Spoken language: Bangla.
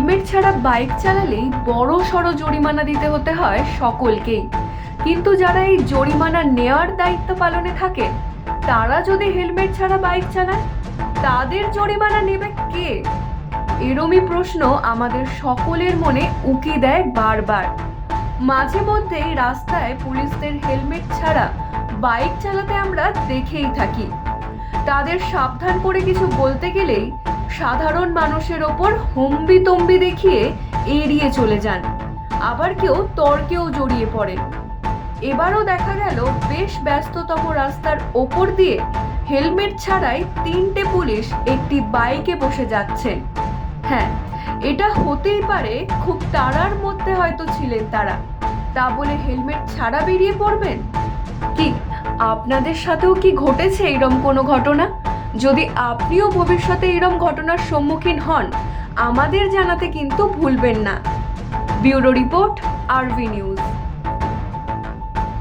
হেলমেট ছাড়া বাইক চালালেই বড় সড় জরিমানা দিতে হতে হয় সকলকেই, কিন্তু যারা এই জরিমানা নেওয়ার দায়িত্ব পালনে থাকে তারা যদি হেলমেট ছাড়া বাইক চালায় তাদের জরিমানা নেবে কে? এরমই প্রশ্ন আমাদের সকলের মনে উকি দেয় বারবার। মাঝে মধ্যেই রাস্তায় পুলিশদের হেলমেট ছাড়া বাইক চালাতে আমরা দেখেই থাকি। তাদের সাবধান করে কিছু বলতে গেলেই সাধারণ মানুষের ওপর হম্বিতম্বি দেখিয়ে এড়িয়ে চলে যান, আবার কেউ তর্কেও জড়িয়ে পড়েন। এবারও দেখা গেল বেশ ব্যস্ততম রাস্তার ওপর দিয়ে হেলমেট ছাড়াই 3টে পুলিশ একটি বাইকে বসে যাচ্ছেন। হ্যাঁ, এটা হতেই পারে খুব তাড়ার মধ্যে হয়তো ছিলেন তারা, তা বলে হেলমেট ছাড়া বেরিয়ে পড়বেন? কি আপনাদের সাথেও কি ঘটেছে এরম কোনো ঘটনা? যদি আপনিও ভবিষ্যতে এরম ঘটনার সম্মুখীন হন আমাদের জানাতে কিন্তু ভুলবেন না। Bureau report, RV news.